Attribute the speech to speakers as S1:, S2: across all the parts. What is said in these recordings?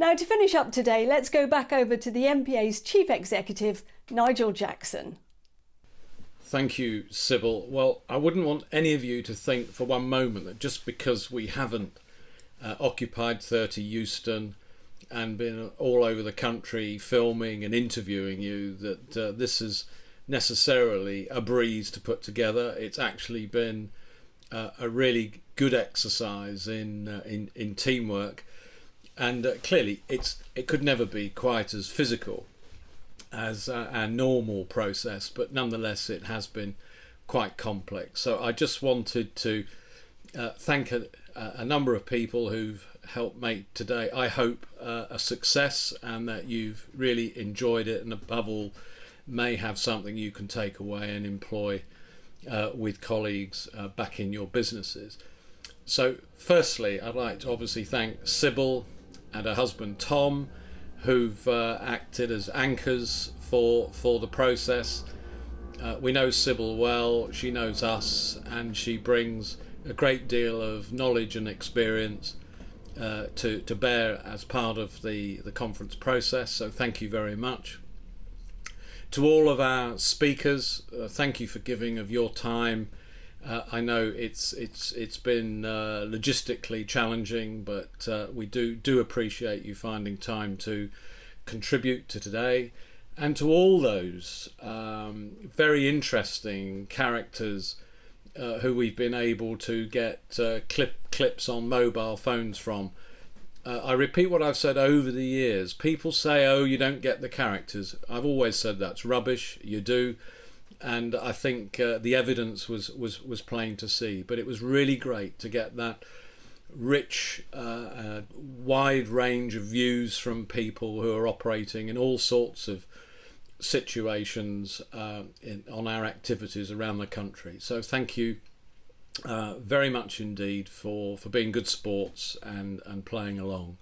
S1: Now, to finish up today, let's go back over to the MPA's Chief Executive, Nigel Jackson.
S2: Thank you, Sybil. Well, I wouldn't want any of you to think for one moment that just because we haven't occupied 30 Euston and been all over the country filming and interviewing you, that this is necessarily a breeze to put together. It's actually been a really good exercise in teamwork, and clearly it could never be quite as physical as our normal process, but nonetheless it has been quite complex. So I just wanted to thank a number of people who've helped make today, I hope, a success, and that you've really enjoyed it, and above all may have something you can take away and employ with colleagues back in your businesses. So firstly, I'd like to obviously thank Sybil and her husband Tom, who've acted as anchors for the process. We know Sybil well, she knows us, and she brings a great deal of knowledge and experience to bear as part of the conference process, so thank you very much. To all of our speakers, thank you for giving of your time. I know it's been logistically challenging, but we do appreciate you finding time to contribute to today. And to all those very interesting characters who we've been able to get clips on mobile phones from. I repeat what I've said over the years. People say, oh, you don't get the characters. I've always said that's rubbish. You do. And I think the evidence was plain to see. But it was really great to get that rich, wide range of views from people who are operating in all sorts of situations on our activities around the country. So thank you very much indeed for being good sports and playing along.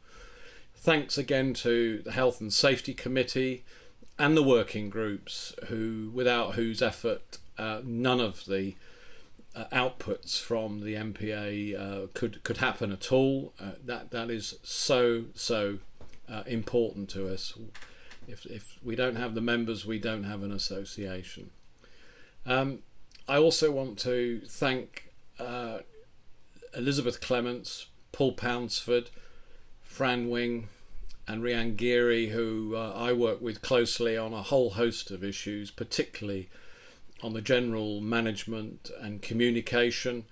S2: Thanks again to the Health and Safety Committee and the working groups, without whose effort none of the outputs from the MPA could happen at all. That is so important to us. If we don't have the members, we don't have an association. I also want to thank Elizabeth Clements, Paul Pounceford, Fran Wing and Rhiann Geary, who I work with closely on a whole host of issues, particularly on the general management and communication.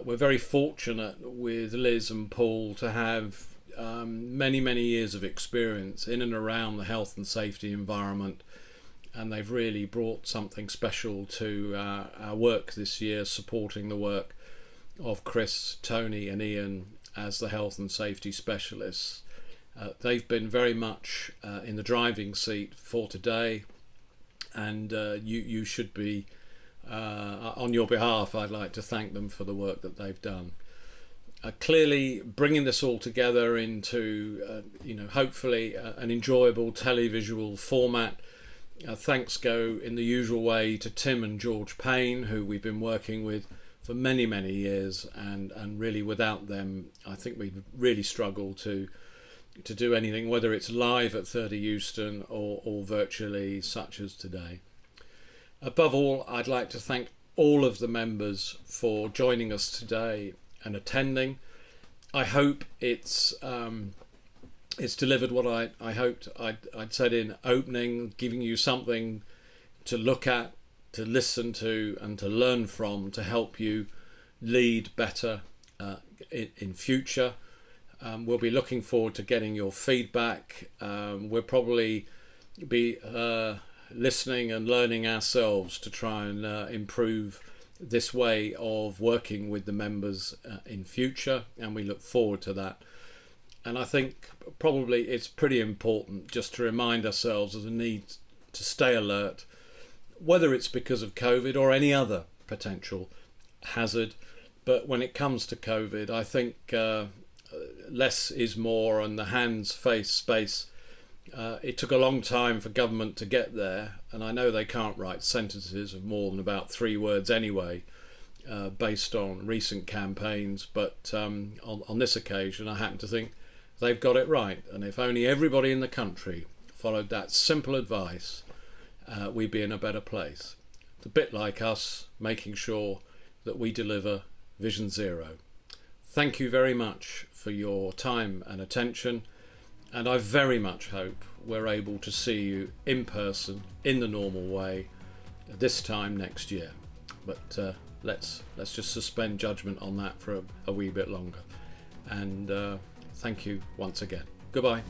S2: We're very fortunate with Liz and Paul to have many years of experience in and around the health and safety environment, and they've really brought something special to our work this year, supporting the work of Chris, Tony and Ian as the health and safety specialists. They've been very much in the driving seat for today, and you should be, on your behalf, I'd like to thank them for the work that they've done. Clearly bringing this all together into hopefully an enjoyable televisual format. Thanks go in the usual way to Tim and George Payne, who we've been working with for many years, and really without them I think we'd really struggle to do anything, whether it's live at 30 Euston or virtually such as today. Above all, I'd like to thank all of the members for joining us today and attending. I hope it's delivered what I hoped I'd said in opening, giving you something to look at, to listen to and to learn from, to help you lead better in future. We'll be looking forward to getting your feedback. We'll probably be listening and learning ourselves to try and improve this way of working with the members in future, and we look forward to that. And I think probably it's pretty important just to remind ourselves of the need to stay alert, whether it's because of COVID or any other potential hazard. But when it comes to COVID, I think less is more, and the hands, face, space. It took a long time for government to get there, and I know they can't write sentences of more than about 3 words anyway, based on recent campaigns, but on this occasion I happen to think they've got it right. And if only everybody in the country followed that simple advice, we'd be in a better place. It's a bit like us making sure that we deliver Vision Zero. Thank you very much for your time and attention, and I very much hope we're able to see you in person in the normal way this time next year. But let's just suspend judgment on that for a wee bit longer. And thank you once again. Goodbye.